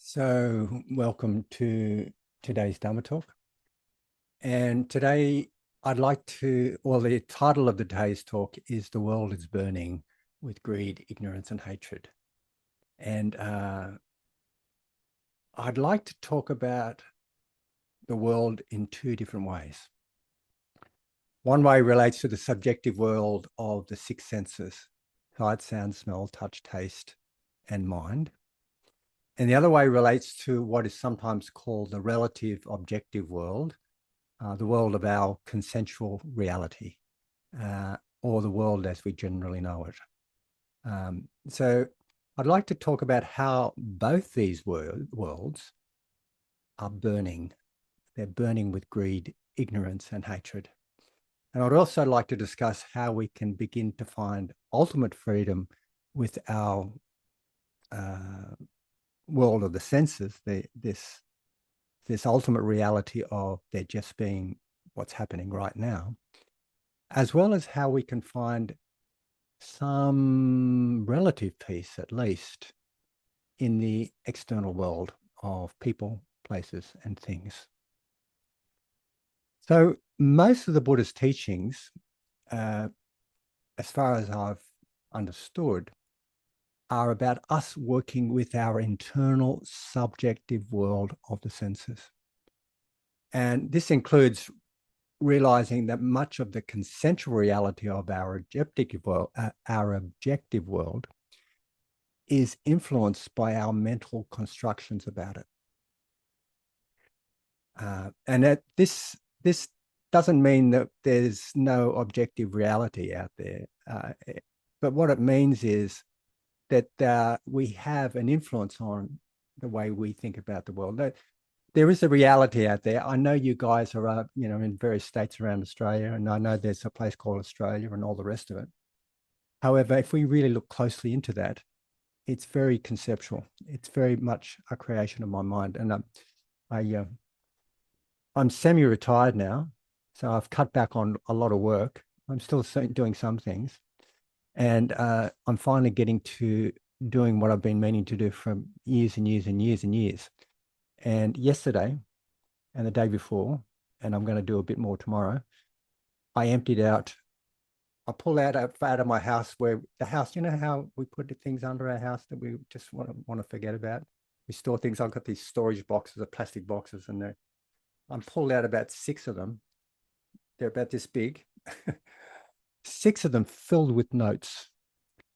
So, welcome to today's Dharma talk. And today the title of the today's talk is "The World is Burning with Greed, Ignorance, and Hatred." And I'd like to talk about the world in two different ways. One way relates to the subjective world of the six senses: sight, sound, smell, touch, taste, and mind. And the other way relates to what is sometimes called the relative objective world, the world of our consensual reality, or the world as we generally know it. So I'd like to talk about how both these worlds are burning. They're burning with greed, ignorance, and hatred. And I'd also like to discuss how we can begin to find ultimate freedom with our world of the senses, this ultimate reality of there just being what's happening right now, as well as how we can find some relative peace, at least, in the external world of people, places, and things. So most of the Buddhist teachings, as far as I've understood, are about us working with our internal subjective world of the senses. And this includes realizing that much of the consensual reality of our objective world is influenced by our mental constructions about it. And that this doesn't mean that there's no objective reality out there. But what it means is that we have an influence on the way we think about the world. There is a reality out there. I know you guys are, in various states around Australia, and I know there's a place called Australia and all the rest of it. However, if we really look closely into that, it's very conceptual. It's very much a creation of my mind. And I'm semi-retired now, so I've cut back on a lot of work. I'm still doing some things. And I'm finally getting to doing what I've been meaning to do for years and years and years and years. And yesterday and the day before, and I'm going to do a bit more tomorrow, I pulled out of my house, where the house, you know how we put the things under our house that we just want to forget about? We store things. I've got these storage boxes, plastic boxes, and I'm pulled out about 6 of them. They're about this big. 6 of them filled with notes,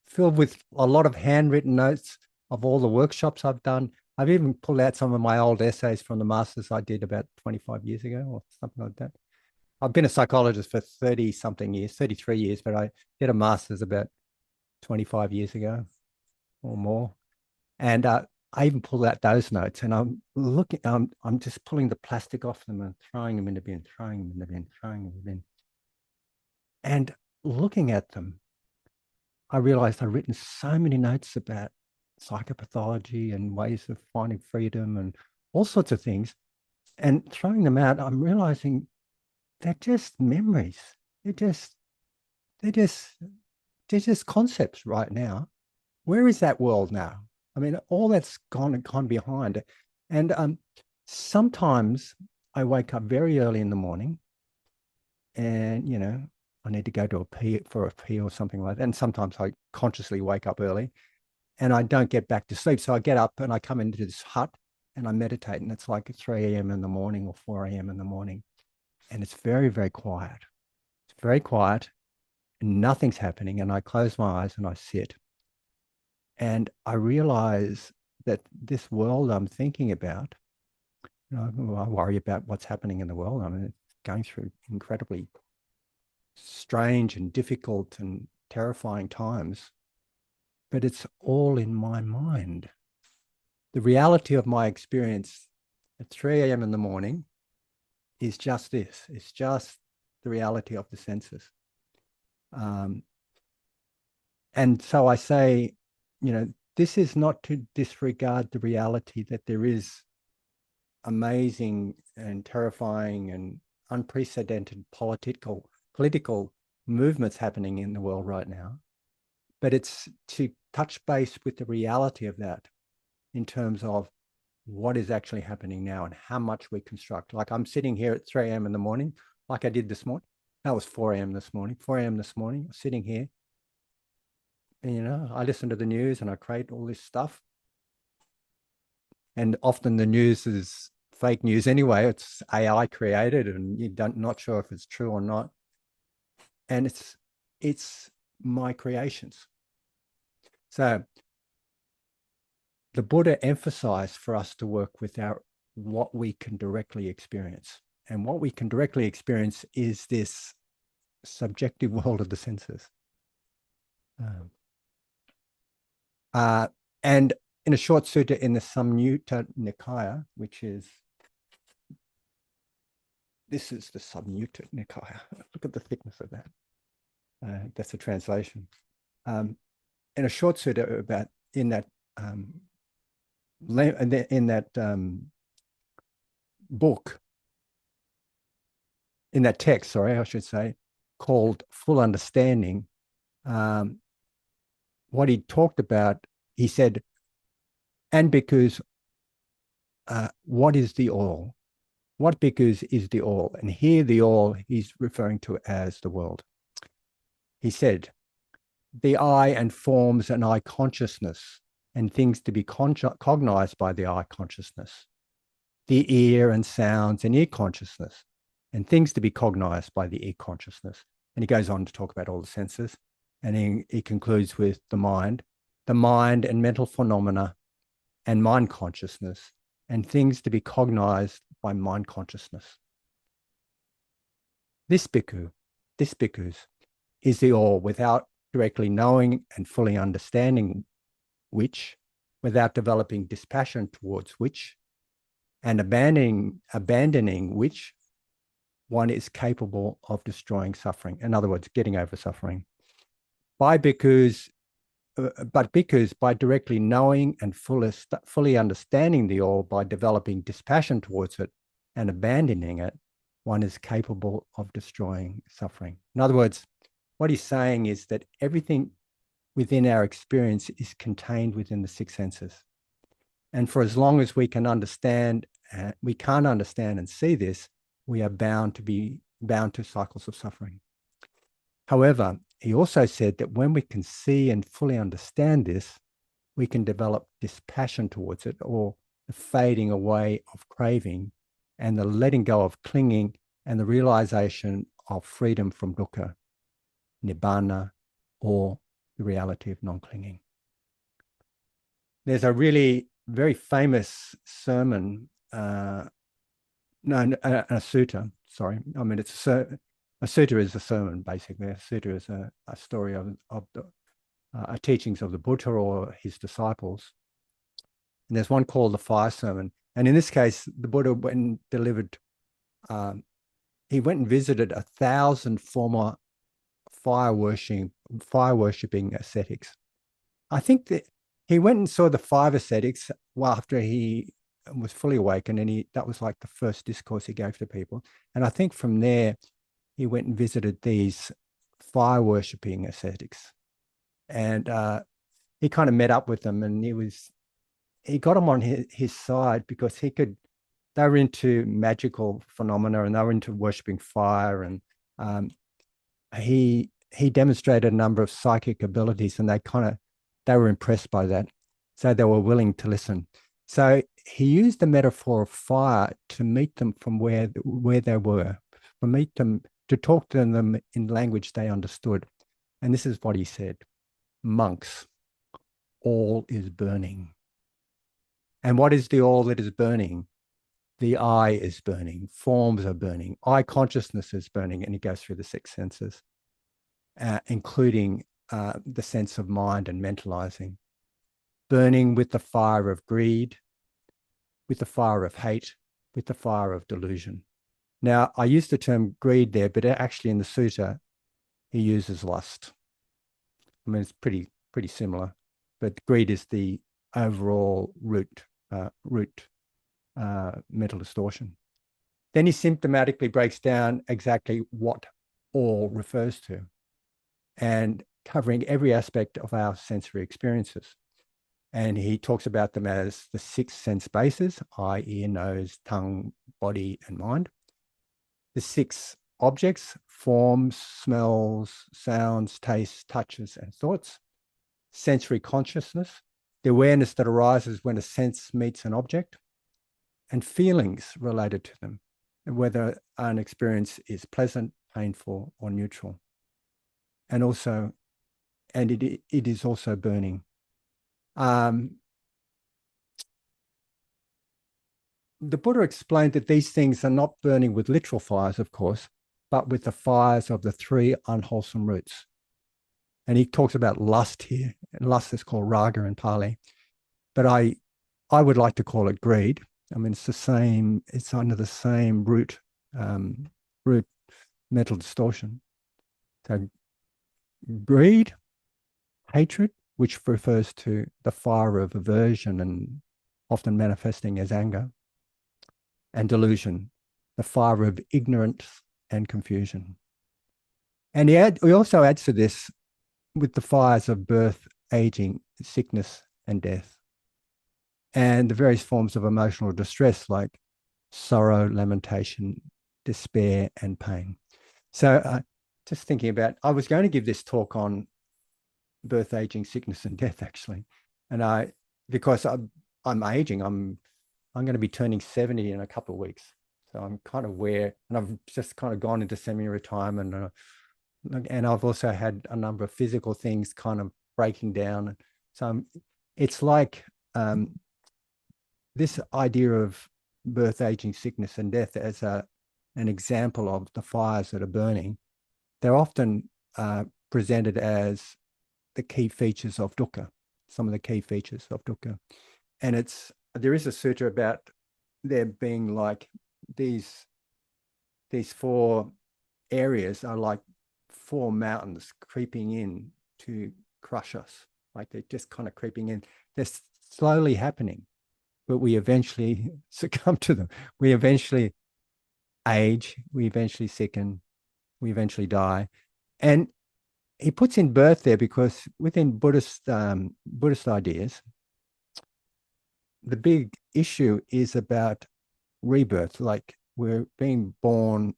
filled with a lot of handwritten notes of all the workshops I've done. I've even pulled out some of my old essays from the masters I did about 25 years ago or something like that. I've been a psychologist for 30 something years, 33 years, but I did a master's about 25 years ago or more. And I even pulled out those notes, and I'm just pulling the plastic off them and throwing them in the bin, throwing them in the bin, throwing them in the bin. And looking at them, I realized I've written so many notes about psychopathology and ways of finding freedom and all sorts of things. And throwing them out, I'm realizing they're just memories. They're just concepts right now. Where is that world now? I mean, all that's gone behind. And sometimes I wake up very early in the morning, and I need to go to a pee or something like that. And sometimes I consciously wake up early and I don't get back to sleep. So I get up and I come into this hut and I meditate, and it's like 3 a.m. in the morning or 4 a.m. in the morning. And it's very, very quiet. It's very quiet and nothing's happening. And I close my eyes and I sit. And I realize that this world I'm thinking about, I worry about what's happening in the world. I mean, it's going through incredibly strange and difficult and terrifying times, but it's all in my mind. The reality of my experience at 3 a.m. in the morning is just this. It's just the reality of the senses. And so I say, this is not to disregard the reality that there is amazing and terrifying and unprecedented political movements happening in the world right now. But it's to touch base with the reality of that in terms of what is actually happening now and how much we construct. Like I'm sitting here at 3 a.m. in the morning, like I did this morning. That was 4 a.m. this morning. 4 a.m. this morning, sitting here. And, I listen to the news and I create all this stuff. And often the news is fake news anyway. It's AI created and not sure if it's true or not. And it's my creations. So the Buddha emphasized for us to work with what we can directly experience. And what we can directly experience is this subjective world of the senses. And in a short sutta in the Samyutta Nikaya, this is the Samyutta Nikaya. Look at the thickness of that. That's a translation. In a short sutta about in that book, in that text, sorry, I should say, called Full Understanding, what he talked about, he said, and because what is the all? What because is the all? And here the all he's referring to as the world. He said, the I and forms an I consciousness and things to be cognized by the I consciousness. The ear and sounds and ear consciousness and things to be cognized by the ear consciousness. And he goes on to talk about all the senses. And he concludes with the mind and mental phenomena and mind consciousness and things to be cognized by mind consciousness. This bhikkhu is the all without directly knowing and fully understanding which, without developing dispassion towards which, and abandoning which, one is capable of destroying suffering. In other words, getting over suffering. But bhikkhus, by directly knowing and fully understanding the all, by developing dispassion towards it and abandoning it, one is capable of destroying suffering. In other words, what he's saying is that everything within our experience is contained within the six senses. And for as long as we can't understand and see this, we are bound to cycles of suffering. However, he also said that when we can see and fully understand this, we can develop dispassion towards it, or the fading away of craving and the letting go of clinging and the realization of freedom from dukkha, nibbana, or the reality of non-clinging. There's a really very famous sermon, a sutta, sorry. I mean, a sutta is a sermon, basically. A sutta is a story of the teachings of the Buddha or his disciples. And there's one called the Fire Sermon. And in this case, the Buddha went and delivered, he went and visited 1,000 former fire worshipping ascetics. I think that he went and saw the 5 ascetics after he was fully awakened, and that was like the first discourse he gave to people. And I think from there, he went and visited these fire worshipping ascetics. And he kind of met up with them, and he got them on his side because they were into magical phenomena and they were into worshipping fire. And he demonstrated a number of psychic abilities, and they were impressed by that. So they were willing to listen. So he used the metaphor of fire to meet them from where they were, to talk to them in language they understood. And this is what he said: monks, all is burning. And what is the all that is burning? The I is burning, forms are burning, I consciousness is burning, and he goes through the 6 senses, including the sense of mind and mentalizing, burning with the fire of greed, with the fire of hate, with the fire of delusion. Now, I use the term greed there, but actually in the sutta, he uses lust. I mean, it's pretty similar, but greed is the overall root mental distortion. Then he symptomatically breaks down exactly what all refers to, and covering every aspect of our sensory experiences. And he talks about them as the 6 sense bases: eye, ear, nose, tongue, body, and mind. The 6 objects: forms, smells, sounds, tastes, touches, and thoughts. Sensory consciousness, the awareness that arises when a sense meets an object. And feelings related to them, whether an experience is pleasant, painful, or neutral. And also, and it is also burning. The Buddha explained that these things are not burning with literal fires, of course, but with the fires of the 3 unwholesome roots. And he talks about lust here. Lust is called raga in Pali, but I would like to call it greed. I mean, it's the same. It's under the same root mental distortion. So greed, hatred, which refers to the fire of aversion and often manifesting as anger, and delusion, the fire of ignorance and confusion. And he also adds to this with the fires of birth, aging, sickness, and death, and the various forms of emotional distress like sorrow, lamentation, despair, and pain. So just thinking about, I was going to give this talk on birth, aging, sickness, and death, actually. And because I'm aging, I'm going to be turning 70 in a couple of weeks. So I'm kind of aware, and I've just kind of gone into semi-retirement. And I've also had a number of physical things kind of breaking down. So it's like this idea of birth, aging, sickness, and death as an example of the fires that are burning. They're often presented as the key features of dukkha, some of the key features of dukkha. And there is a sutra about there being like these 4 areas are like 4 mountains creeping in to crush us. Like they're just kind of creeping in. They're slowly happening, but we eventually succumb to them. We eventually age, we eventually sicken, we eventually die. And he puts in birth there because within Buddhist ideas, the big issue is about rebirth. Like we're being born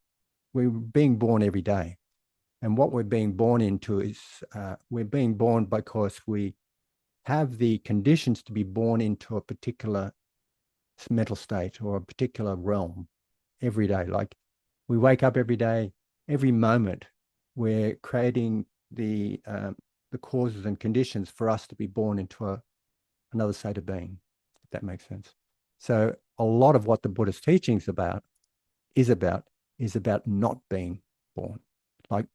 every day. And what we're being born into is we're being born because we have the conditions to be born into a particular mental state or a particular realm every day. Like we wake up every day, every moment, we're creating the causes and conditions for us to be born into another state of being, if that makes sense. So a lot of what the Buddhist teachings is about not being born. Like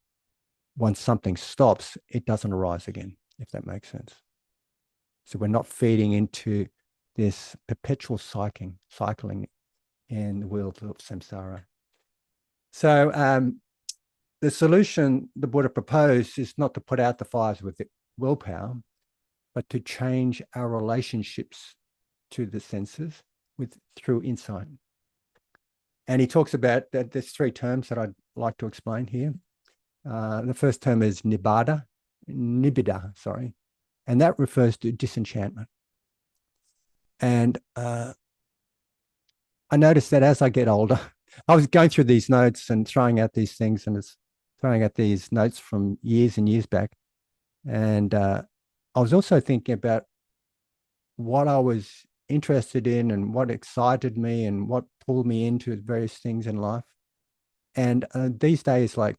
once something stops, it doesn't arise again, if that makes sense. So we're not feeding into this perpetual cycling in the wheel of samsara. So the solution the Buddha proposed is not to put out the fires with willpower, but to change our relationships to the senses through insight. And he talks about that there's 3 terms that I'd like to explain here. The first term is nibbana, and that refers to disenchantment. And I noticed that as I get older, I was going through these notes and throwing out these things, and it's throwing out these notes from years and years back. And I was also thinking about what I was interested in and what excited me and what pulled me into various things in life. And these days, like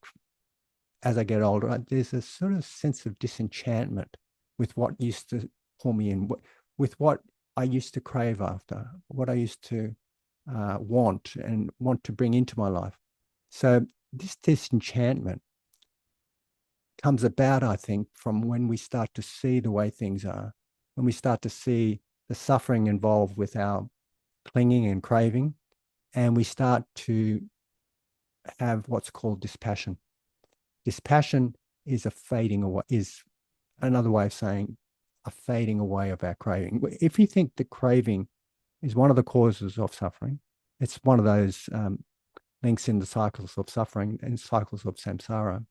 as I get older, there's a sort of sense of disenchantment with what used to pull me in, with what I used to crave after, what I used to want to bring into my life. So this disenchantment comes about, I think, from when we start to see the way things are, when we start to see the suffering involved with our clinging and craving, and we start to have what's called dispassion. Dispassion is a fading away, is another way of saying a fading away of our craving. If you think the craving is one of the causes of suffering, it's one of those links in the cycles of suffering and cycles of samsara.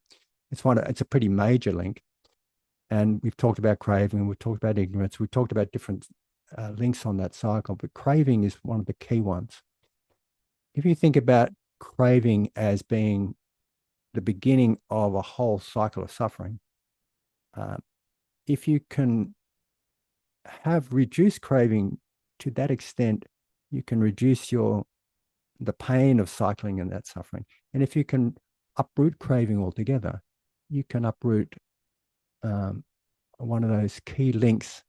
It's a pretty major link. And we've talked about craving, we've talked about ignorance, we've talked about different links on that cycle, but craving is one of the key ones. If you think about craving as being the beginning of a whole cycle of suffering, if you can have reduced craving to that extent, you can reduce the pain of cycling and that suffering. And if you can uproot craving altogether, you can uproot one of those key links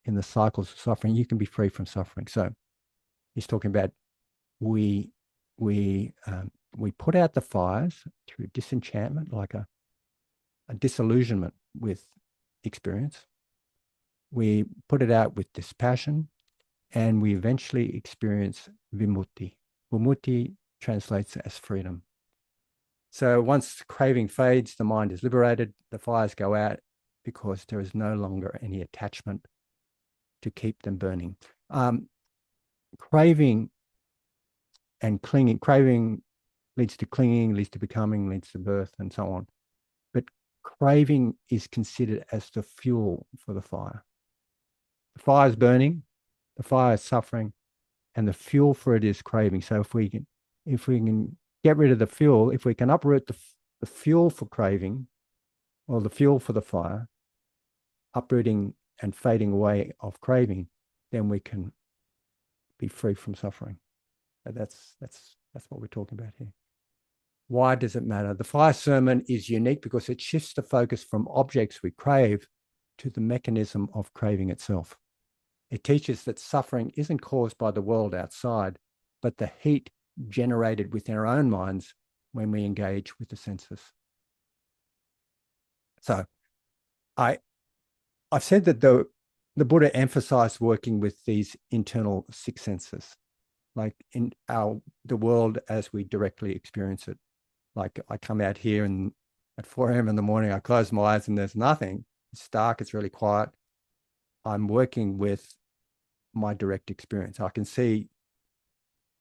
in the cycles of suffering. You can be free from suffering. So he's talking about we put out the fires through disenchantment, like a disillusionment with experience. We put it out with dispassion, and we eventually experience vimutti. Vimutti translates as freedom. So once craving fades, the mind is liberated, the fires go out because there is no longer any attachment to keep them burning. Craving and clinging, craving leads to clinging, leads to becoming, leads to birth, and so on. But craving is considered as the fuel for the fire. The fire is burning, the fire is suffering, and the fuel for it is craving. So if we can get rid of the fuel, if we can uproot the fuel for craving, or the fuel for the fire, uprooting and fading away of craving, then we can be free from suffering. That's what we're talking about here. Why does it matter? The fire sermon is unique because it shifts the focus from objects we crave to the mechanism of craving itself. It teaches that suffering isn't caused by the world outside, but the heat generated within our own minds when we engage with the senses. So I've said that the Buddha emphasized working with these internal six senses, like in the world as we directly experience it. Like I come out here and at 4 a.m. in the morning, I close my eyes and there's nothing. It's dark, it's really quiet. I'm working with my direct experience. I can see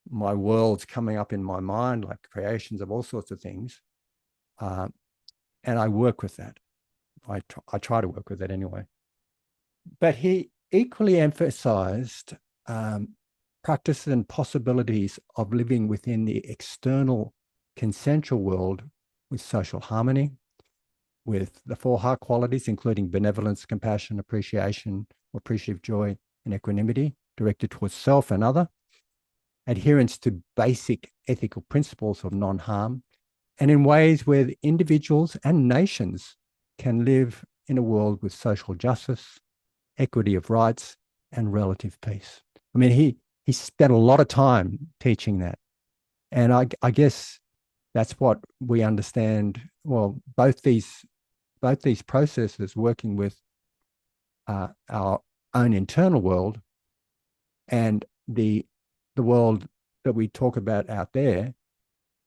my worlds coming up in my mind, like creations of all sorts of things. And I work with that. I try to work with it anyway. But he equally emphasized practices and possibilities of living within the external consensual world with social harmony, with the 4 heart qualities, including benevolence, compassion, appreciation, appreciative joy, and equanimity, directed towards self and other, adherence to basic ethical principles of non-harm, and in ways where individuals and nations can live in a world with social justice, equity of rights, and relative peace. I mean, he spent a lot of time teaching that. And I guess that's what we understand. Well, both these processes, working with our own internal world and the world that we talk about out there,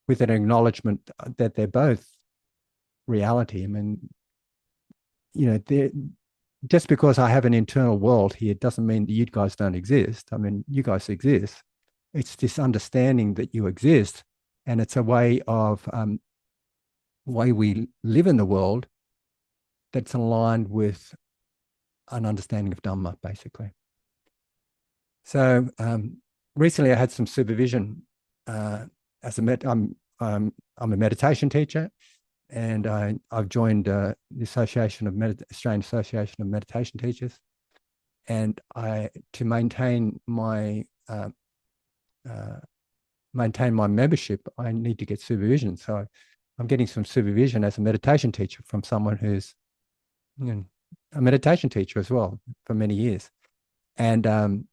with an acknowledgement that they're both reality. I mean, just because I have an internal world here doesn't mean that you guys don't exist. I mean, you guys exist. It's this understanding that you exist, and it's a way we live in the world that's aligned with an understanding of Dharma, basically. So recently, I had some supervision. I'm a meditation teacher, and I've joined the Australian Association of Meditation Teachers, and to maintain my membership, I need to get supervision. So I'm getting some supervision as a meditation teacher from someone who's a meditation teacher as well for many years. And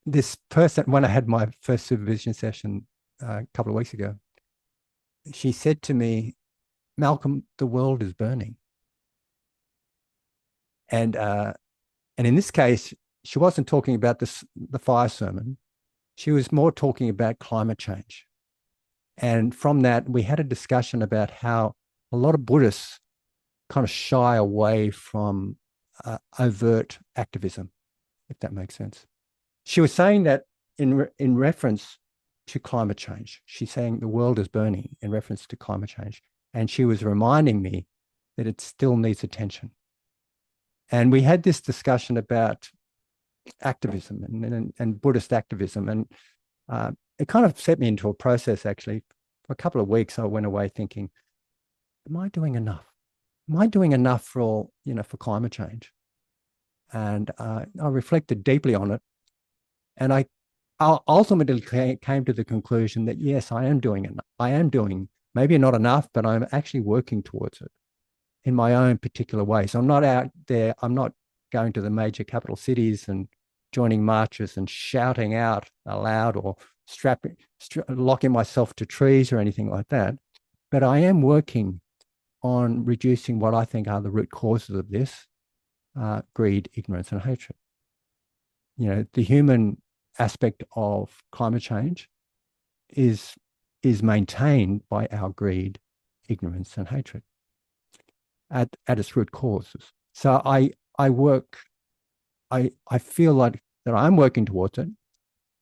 this person, when I had my first supervision session a couple of weeks ago, she said to me, "Malcolm, the world is burning." And in this case, she wasn't talking about the fire sermon. She was more talking about climate change. And from that, we had a discussion about how a lot of Buddhists kind of shy away from overt activism, if that makes sense. She was saying that in reference to climate change. She's saying the world is burning in reference to climate change. And she was reminding me that it still needs attention. And we had this discussion about activism and Buddhist activism. And it kind of set me into a process, actually. For a couple of weeks, I went away thinking, am I doing enough? Am I doing enough for, for climate change? And I reflected deeply on it. And I ultimately came to the conclusion that, yes, I am doing enough. I am doing maybe not enough, but I'm actually working towards it in my own particular way. So I'm not out there. I'm not going to the major capital cities and joining marches and shouting out aloud or locking myself to trees or anything like that. But I am working on reducing what I think are the root causes of this, greed, ignorance, and hatred. The human aspect of climate change is maintained by our greed, ignorance, and hatred at its root causes. So I feel like that I'm working towards it.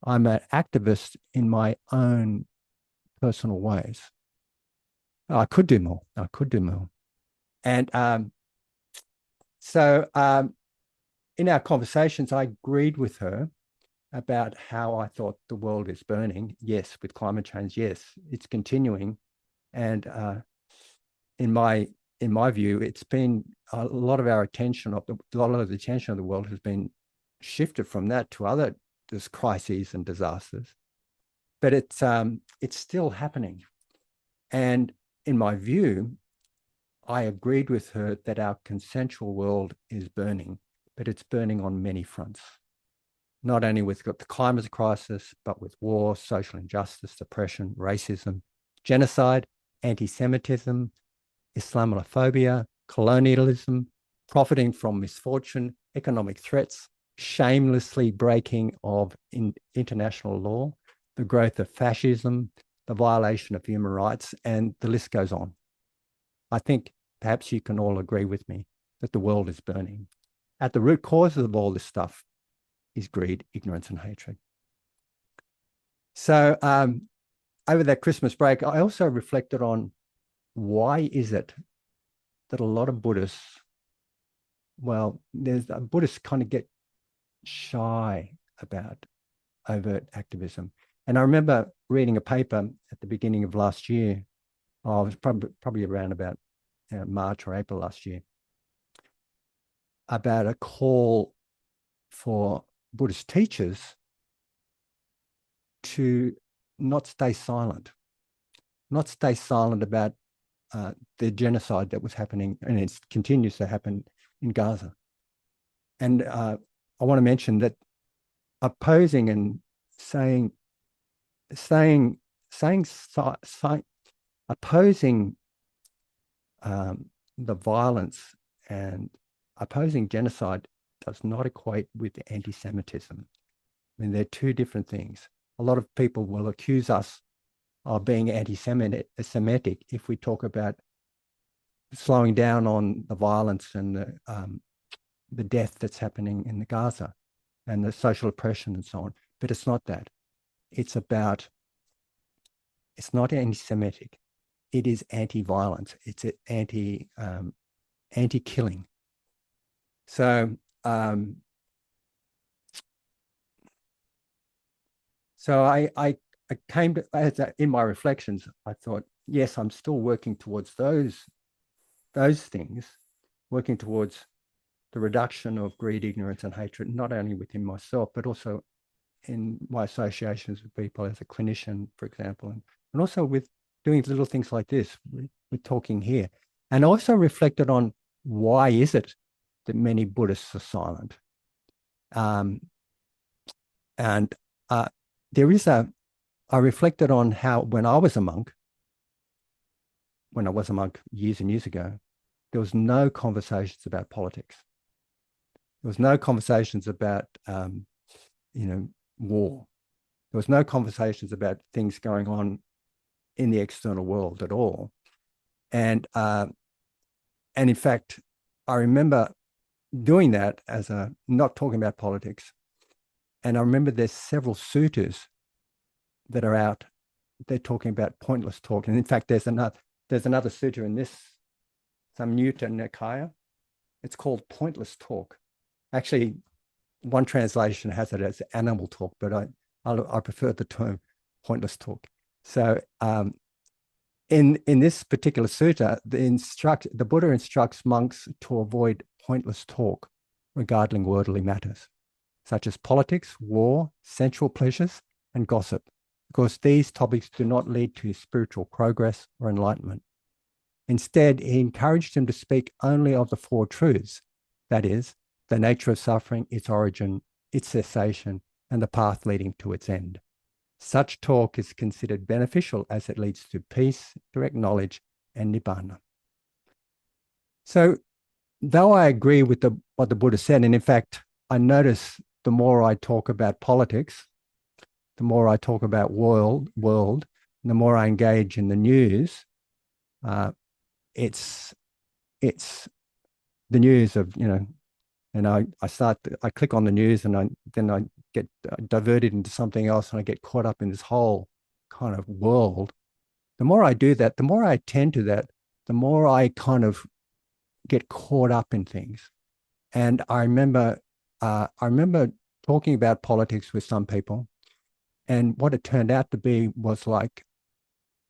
I'm an activist in my own personal ways. I could do more. And so in our conversations, I agreed with her about how I thought the world is burning. Yes, with climate change, yes, it's continuing. And in my view, it's been a lot of our attention, a lot of the attention of the world has been shifted from that to other crises and disasters. But it's still happening. And in my view, I agreed with her that our consensual world is burning, but it's burning on many fronts. Not only with the climate crisis, but with war, social injustice, oppression, racism, genocide, anti-Semitism, Islamophobia, colonialism, profiting from misfortune, economic threats, shamelessly breaking of international law, the growth of fascism, the violation of human rights, and the list goes on. I think perhaps you can all agree with me that the world is burning. At the root causes of all this stuff is greed, ignorance, and hatred. So over that Christmas break, I also reflected on why is it that a lot of Buddhists, Buddhists kind of get shy about overt activism. And I remember reading a paper at the beginning of last year. It was probably around about March or April last year, about a call for Buddhist teachers to not stay silent about the genocide that was happening, and it continues to happen in Gaza. And I want to mention that opposing and opposing the violence and opposing genocide does not equate with anti-Semitism. I mean, they're two different things. A lot of people will accuse us of being anti-Semitic if we talk about slowing down on the violence and the death that's happening in the Gaza and the social oppression and so on. But it's not that. It's not anti-Semitic. It is anti-violence. It's anti-killing. So I came to, in my reflections, I thought, yes, I'm still working towards those things, working towards the reduction of greed, ignorance, and hatred, not only within myself, but also in my associations with people as a clinician, for example, and also with doing little things like this, we're talking here. And also reflected on why is it that many Buddhists are silent. I reflected on how when I was a monk years and years ago, there was no conversations about politics. There was no conversations about, war. There was no conversations about things going on in the external world at all. And in fact, I remember doing that not talking about politics. And I remember there's several suttas that are out. They're talking about pointless talk. And in fact, there's another sutta in this Samyutta Nikaya. It's called pointless talk. Actually, one translation has it as animal talk, but I prefer the term pointless talk. So in this particular sutta, the Buddha instructs monks to avoid pointless talk regarding worldly matters, such as politics, war, sensual pleasures, and gossip, because these topics do not lead to spiritual progress or enlightenment. Instead, he encouraged him to speak only of the four truths, that is, the nature of suffering, its origin, its cessation, and the path leading to its end. Such talk is considered beneficial as it leads to peace, direct knowledge, and nibbana. So, though I agree with what the Buddha said, and in fact, I notice the more I talk about politics, the more I talk about world, and the more I engage in the news, it's the news of, and I click on the news, and then I get diverted into something else, and I get caught up in this whole kind of world. The more I do that, the more I attend to that, the more I kind of get caught up in things. And I remember talking about politics with some people, and what it turned out to be was like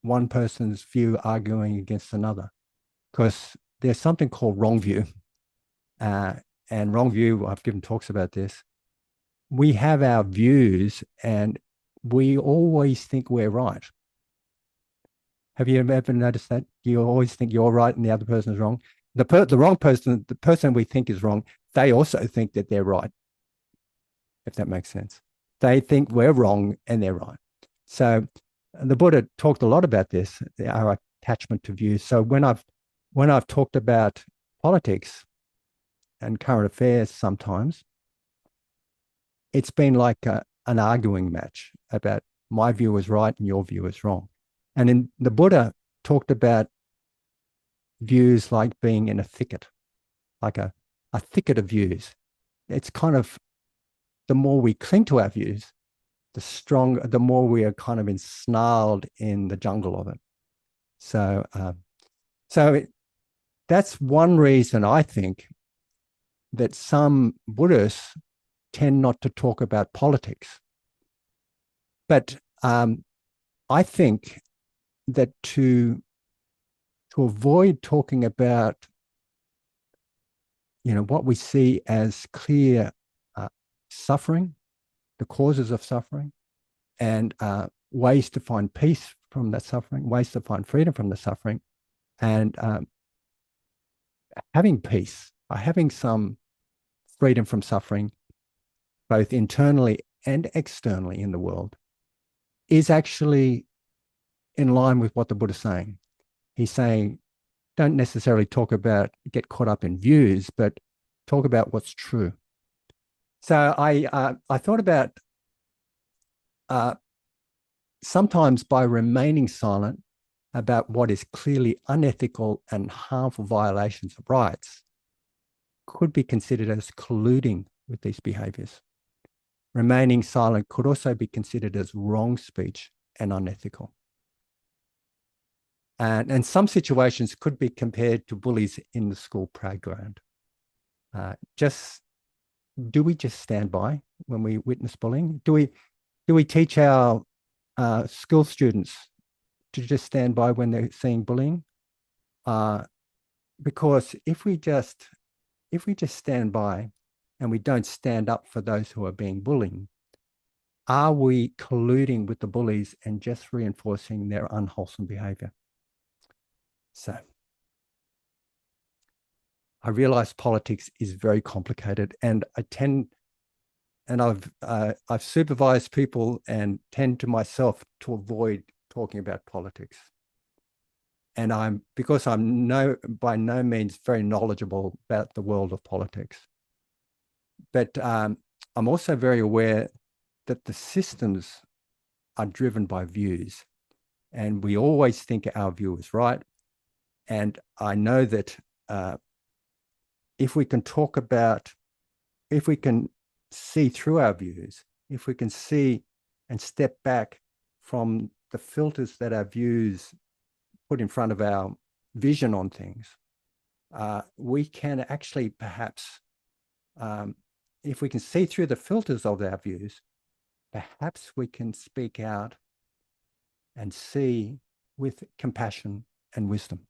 one person's view arguing against another, because there's something called wrong view. And wrong view, I've given talks about this. We have our views and we always think we're right. Have you ever noticed that? You always think you're right and the other person is wrong. The wrong person, the person we think is wrong, they also think that they're right, if that makes sense. They think we're wrong and they're right. So the Buddha talked a lot about this, our attachment to views. So when I've talked about politics and current affairs, sometimes it's been like an arguing match about my view is right and your view is wrong. And in the Buddha talked about views like being in a thicket, like a thicket of views. It's kind of, the more we cling to our views, the more we are kind of ensnarled in the jungle of it. So, that's one reason I think that some Buddhists tend not to talk about politics. But I think that to avoid talking about, what we see as clear suffering, the causes of suffering, and ways to find peace from that suffering, ways to find freedom from the suffering, and having peace, having some freedom from suffering, both internally and externally in the world, is actually in line with what the Buddha is saying. He's saying, don't necessarily get caught up in views, but talk about what's true. So I thought about sometimes by remaining silent about what is clearly unethical and harmful violations of rights could be considered as colluding with these behaviors. Remaining silent could also be considered as wrong speech and unethical. And some situations could be compared to bullies in the school playground. Do we just stand by when we witness bullying? Do we teach our school students to just stand by when they're seeing bullying? Because if we just stand by and we don't stand up for those who are being bullied, are we colluding with the bullies and just reinforcing their unwholesome behavior? So I realize politics is very complicated, and I've supervised people and tend to myself to avoid talking about politics. And because I'm by no means very knowledgeable about the world of politics. But I'm also very aware that the systems are driven by views, and we always think our view is right. And I know that if we can see through our views, if we can see and step back from the filters that our views put in front of our vision on things, we can actually perhaps, if we can see through the filters of our views, perhaps we can speak out and see with compassion and wisdom.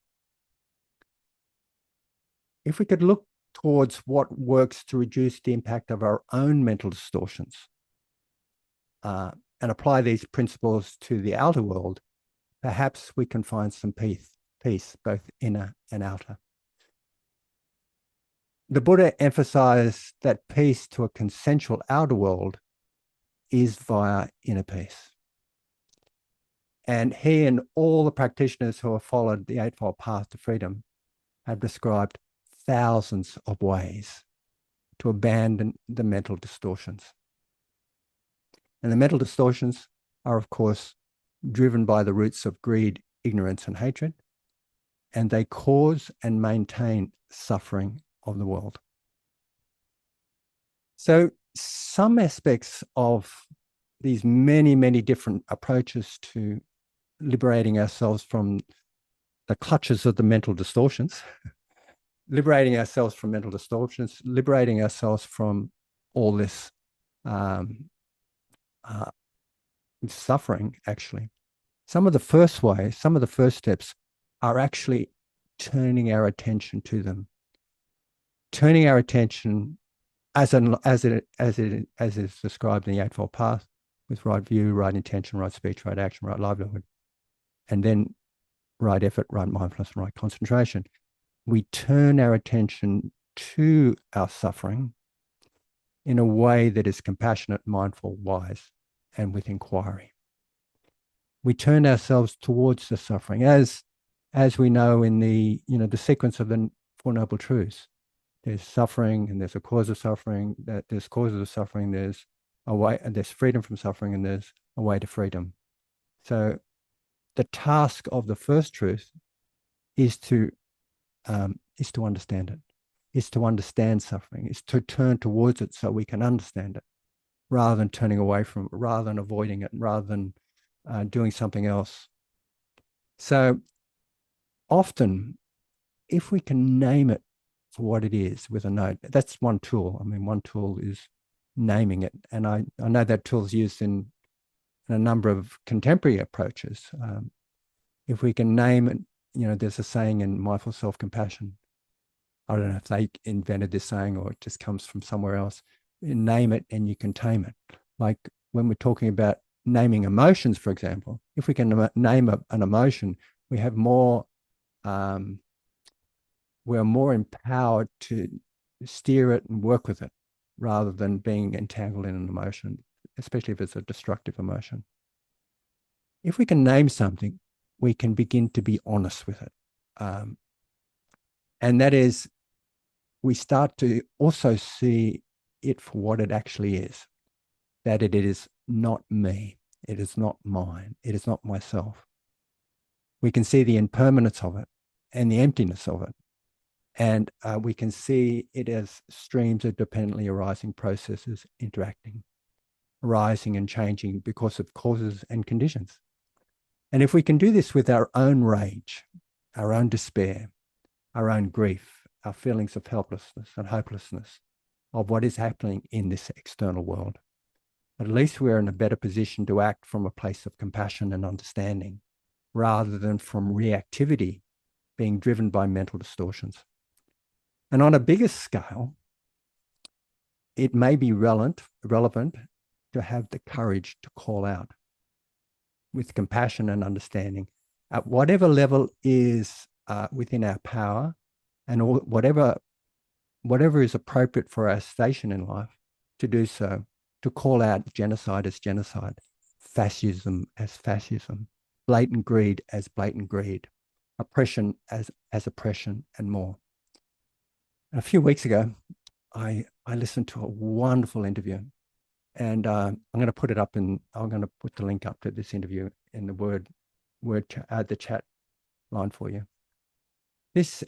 If we could look towards what works to reduce the impact of our own mental distortions and apply these principles to the outer world, perhaps we can find some peace, both inner and outer. The Buddha emphasized that peace to a consensual outer world is via inner peace. And he and all the practitioners who have followed the Eightfold Path to freedom have described thousands of ways to abandon the mental distortions. And the mental distortions are, of course, driven by the roots of greed, ignorance, and hatred, and they cause and maintain suffering of the world. So some aspects of these many, many different approaches to liberating ourselves from the clutches of the mental distortions, liberating ourselves from mental distortions, liberating ourselves from all this suffering, actually. Some of the first ways, some of the first steps are actually turning our attention to them, turning our attention as is described in the Eightfold Path, with right view, right intention, right speech, right action, right livelihood, and then right effort, right mindfulness, and right concentration. We turn our attention to our suffering in a way that is compassionate, mindful, wise, and with inquiry. We turn ourselves towards the suffering, as we know in the sequence of the Four Noble Truths. There's suffering, and there's a cause of suffering. There's causes of suffering. There's a way, and there's freedom from suffering, and there's a way to freedom. So, the task of the first truth is to understand it, is to understand suffering, is to turn towards it so we can understand it, rather than turning away from it, rather than avoiding it, rather than doing something else. So, often, if we can name it for what it is with a note, that's one tool. I mean, one tool is naming it. And I know that tool is used in a number of contemporary approaches. If we can name it, there's a saying in mindful self-compassion. I don't know if they invented this saying or it just comes from somewhere else. You name it and you can tame it. Like when we're talking about naming emotions, for example, if we can name an emotion, we have more we're more empowered to steer it and work with it rather than being entangled in an emotion, especially if it's a destructive emotion. If we can name something, we can begin to be honest with it. And that is, we start to also see it for what it actually is, that it is not me, it is not mine, it is not myself. We can see the impermanence of it and the emptiness of it. And we can see it as streams of dependently arising processes interacting, arising and changing because of causes and conditions. And if we can do this with our own rage, our own despair, our own grief, our feelings of helplessness and hopelessness of what is happening in this external world, at least we're in a better position to act from a place of compassion and understanding, rather than from reactivity being driven by mental distortions. And on a bigger scale, it may be relevant to have the courage to call out with compassion and understanding at whatever level is within our power, and whatever is appropriate for our station in life, to do so, to call out genocide as genocide, fascism as fascism, blatant greed as blatant greed, oppression as oppression, and more. A few weeks ago, I listened to a wonderful interview, and I'm going to put it up I'm going to put the link up to this interview in the chat line for you. This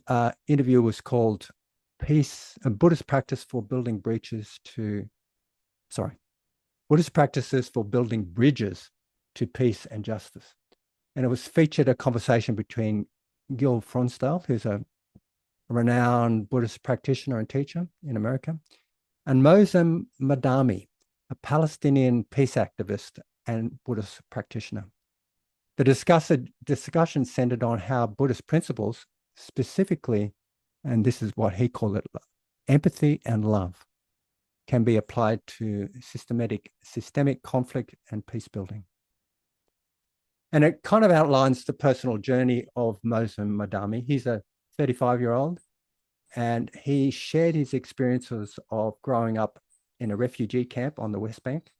interview was called Buddhist Practices for Building Bridges to Peace and Justice. And it was featured a conversation between Gil Fronsdal, who's a renowned Buddhist practitioner and teacher in America, and Mohsen Madami, a Palestinian peace activist and Buddhist practitioner. The discussion centered on how Buddhist principles, specifically, and this is what he called it, empathy and love, can be applied to systemic conflict and peace building. And it kind of outlines the personal journey of Mohsen Madami. He's a 35-year-old, and he shared his experiences of growing up in a refugee camp on the West Bank,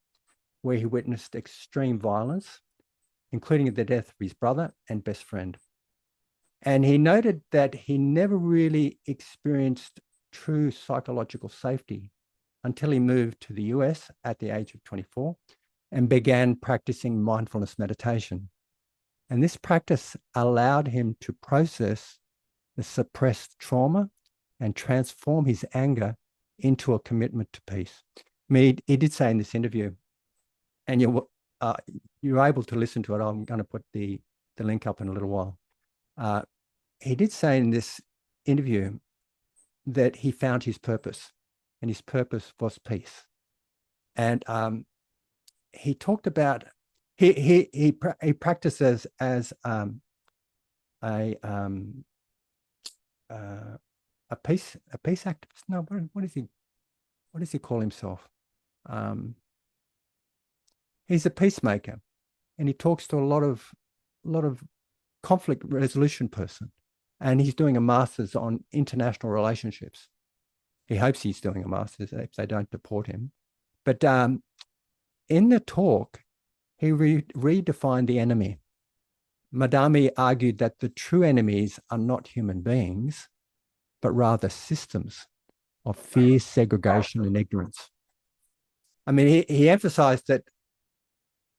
where he witnessed extreme violence, including the death of his brother and best friend. And he noted that he never really experienced true psychological safety until he moved to the US at the age of 24 and began practicing mindfulness meditation. And this practice allowed him to process the suppressed trauma and transform his anger into a commitment to peace. I mean, he did say in this interview, and you're able to listen to it. I'm going to put the link up in a little while. He did say in this interview that he found his purpose, and his purpose was peace. And he talked about he practices as a peace activist. No, what does he call himself? He's a peacemaker, and he talks to a lot of conflict resolution person, and he's doing a master's on international relationships. He hopes he's doing a master's if they don't deport him. But in the talk, he redefined the enemy. Madami argued that the true enemies are not human beings, but rather systems of fear, segregation, and ignorance. I mean, he emphasized that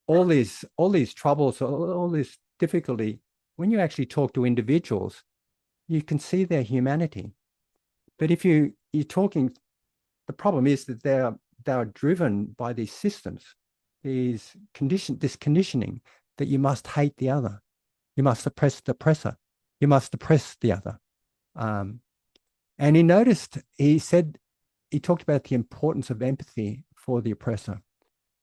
all these troubles, all this difficulty, when you actually talk to individuals, you can see their humanity. But if you're talking, the problem is that they are driven by these systems, this conditioning that you must hate the other, you must suppress the oppressor, you must oppress the other. And he talked about the importance of empathy for the oppressor.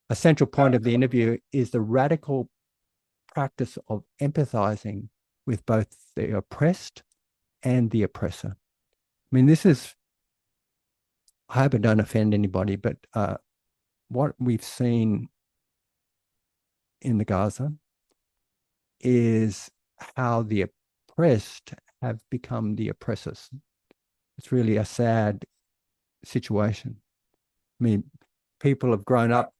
A central point of the interview is the radical practice of empathizing with both the oppressed and the oppressor. I mean, I hope I don't offend anybody, but what we've seen in the Gaza is how the oppressed have become the oppressors. It's really a sad situation. I mean, people have grown up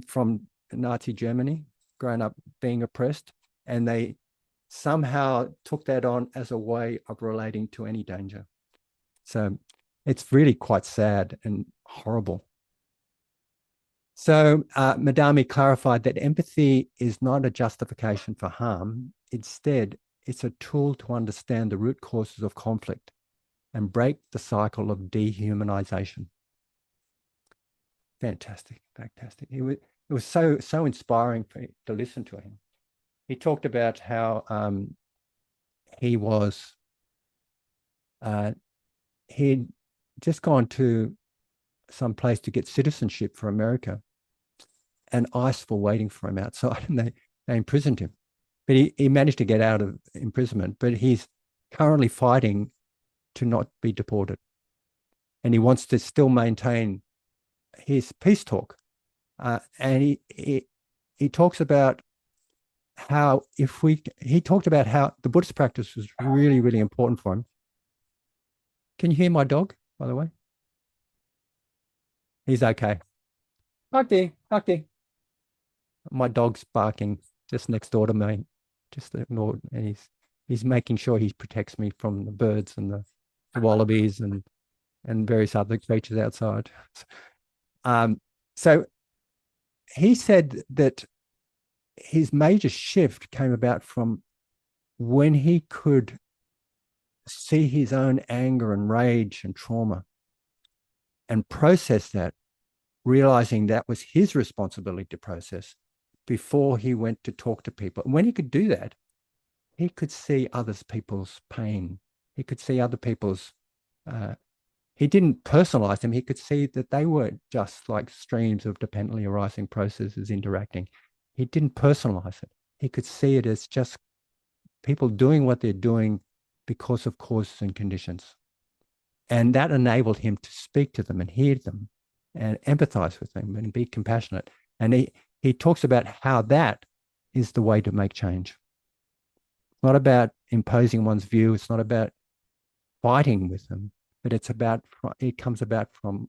from Nazi Germany, grown up being oppressed, and they somehow took that on as a way of relating to any danger. So it's really quite sad and horrible. So Madami clarified that empathy is not a justification for harm. Instead, it's a tool to understand the root causes of conflict and break the cycle of dehumanization. Fantastic. It was so inspiring to listen to him. He talked about how he'd just gone to some place to get citizenship for America, and ICE were waiting for him outside, and they imprisoned him. But he managed to get out of imprisonment, but he's currently fighting to not be deported. And he wants to still maintain his peace talk. And he talks about how he talked about how the Buddhist practice was really, really important for him. Can you hear my dog, by the way? He's okay. Huckty. My dog's barking just next door to me. Just ignore, and he's making sure he protects me from the birds and the wallabies and various other creatures outside. So he said that his major shift came about from when he could see his own anger and rage and trauma and process that, realizing that was his responsibility to process before he went to talk to people. And when he could do that, he could see people's pain He could see other people's, he didn't personalize them. He could see that they were just like streams of dependently arising processes interacting. He didn't personalize it. He could see it as just people doing what they're doing because of causes and conditions. And that enabled him to speak to them and hear them and empathize with them and be compassionate. And he talks about how that is the way to make change. It's not about imposing one's view. It's not about fighting with them, but it comes about from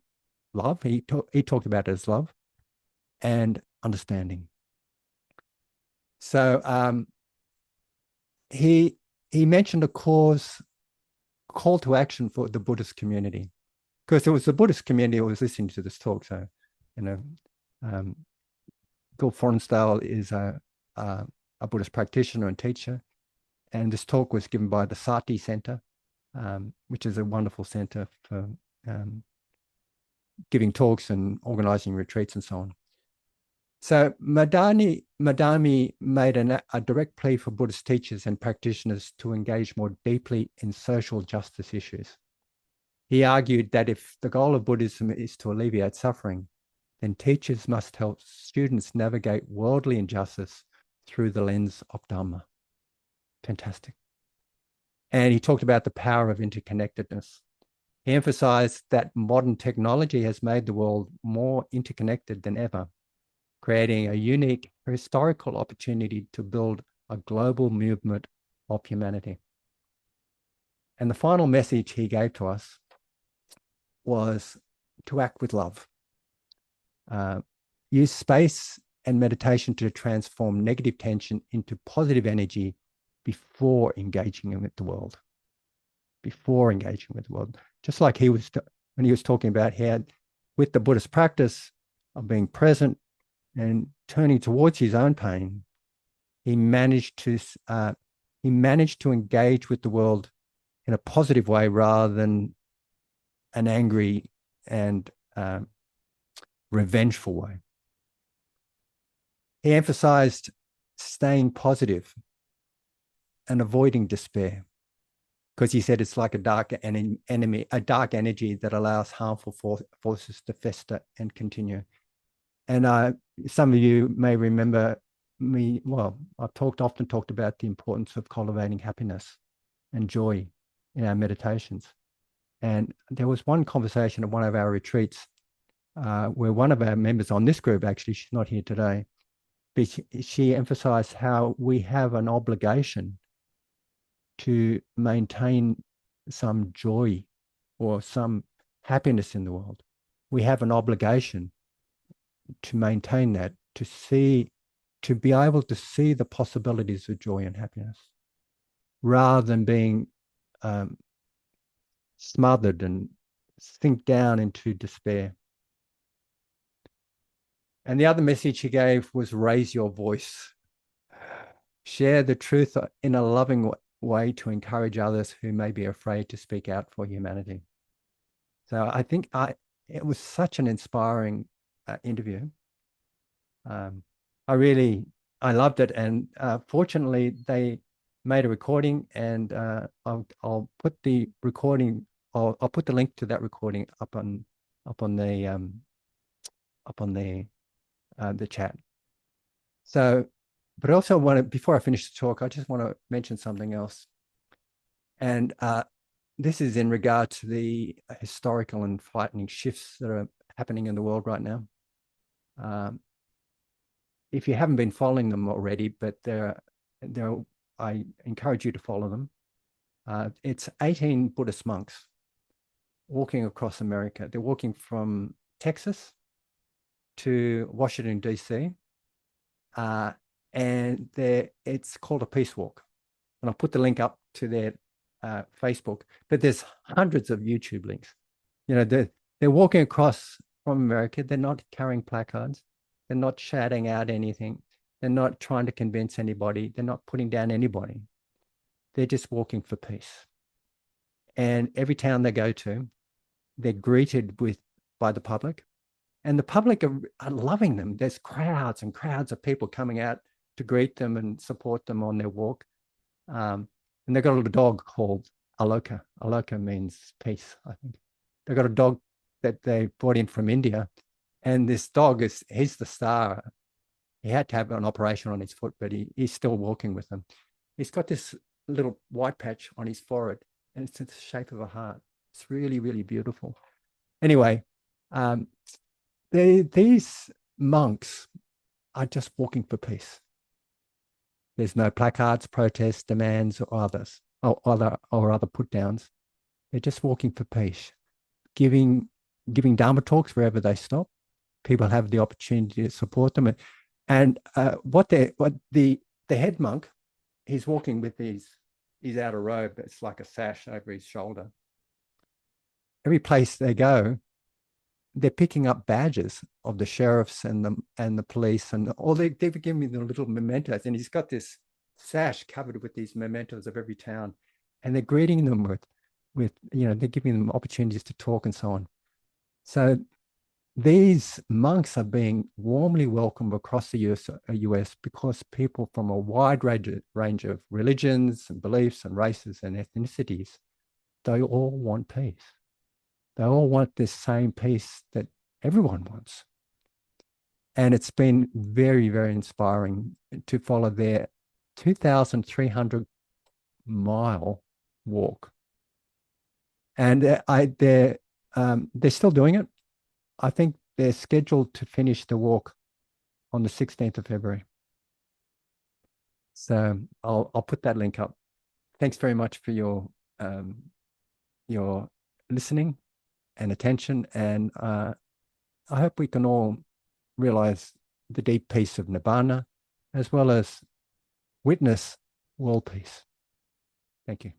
love. He talked about it as love and understanding. So he mentioned a call to action for the Buddhist community, because it was the Buddhist community who was listening to this talk. So, Gil Forensdale is a Buddhist practitioner and teacher, and this talk was given by the Sati Center, which is a wonderful center for giving talks and organizing retreats and so on. So Madami made a direct plea for Buddhist teachers and practitioners to engage more deeply in social justice issues. He argued that if the goal of Buddhism is to alleviate suffering, then teachers must help students navigate worldly injustice through the lens of Dharma. Fantastic. And he talked about the power of interconnectedness. He emphasized that modern technology has made the world more interconnected than ever, creating a unique historical opportunity to build a global movement of humanity. And the final message he gave to us was to act with love. Use space and meditation to transform negative tension into positive energy before engaging with the world. Before engaging with the world. Just like when he was talking about how with the Buddhist practice of being present and turning towards his own pain, he managed to engage with the world in a positive way rather than an angry and revengeful way. He emphasized staying positive and avoiding despair, because he said it's like a dark energy that allows harmful forces to fester and continue. And some of you may remember me. Well, I've often talked about the importance of cultivating happiness and joy in our meditations. And there was one conversation at one of our retreats where one of our members on this group, actually, she's not here today, but she emphasized how we have an obligation to maintain some joy or some happiness in the world. We have an obligation to maintain that, to be able to see the possibilities of joy and happiness, rather than being smothered and sink down into despair. And the other message he gave was raise your voice. Share the truth in a loving way to encourage others who may be afraid to speak out for humanity. So I think it was such an inspiring interview. I loved it. And fortunately, they made a recording, and I'll put the recording, I'll put the link to that recording up on the chat. So, but I also before I finish the talk, I just want to mention something else. And this is in regard to the historical and frightening shifts that are happening in the world right now. If you haven't been following them already, but I encourage you to follow them. It's 18 Buddhist monks walking across America. They're walking from Texas to Washington, D.C. And it's called a peace walk. And I'll put the link up to their Facebook, but there's hundreds of YouTube links. They're walking across from America. They're not carrying placards. They're not shouting out anything. They're not trying to convince anybody. They're not putting down anybody. They're just walking for peace. And every town they go to, they're greeted by the public. And the public are loving them. There's crowds and crowds of people coming out to greet them and support them on their walk. And they've got a little dog called aloka. Aloka means peace, I think. They got a dog that they brought in from India, and this dog he's the star. He had to have an operation on his foot, but he's still walking with them. He's got this little white patch on his forehead, and it's in the shape of a heart. It's really, really beautiful. Anyway, these monks are just walking for peace. There's no placards, protests, demands, or other put downs. They're just walking for peace, giving Dharma talks wherever they stop. People have the opportunity to support them, and what the head monk, he's walking with his outer robe. It's like a sash over his shoulder. Every place they go, they're picking up badges of the sheriffs and the police, and all they're giving me the little mementos. And he's got this sash covered with these mementos of every town, and they're greeting them with they're giving them opportunities to talk and so on. So these monks are being warmly welcomed across the US because people from a wide range of religions and beliefs and races and ethnicities, they all want peace. They all want this same peace that everyone wants. And it's been very, very inspiring to follow their 2,300-mile walk. And they're still doing it. I think they're scheduled to finish the walk on the 16th of February. So I'll put that link up. Thanks very much for your listening and attention. And I hope we can all realize the deep peace of nibbana, as well as witness world peace. Thank you.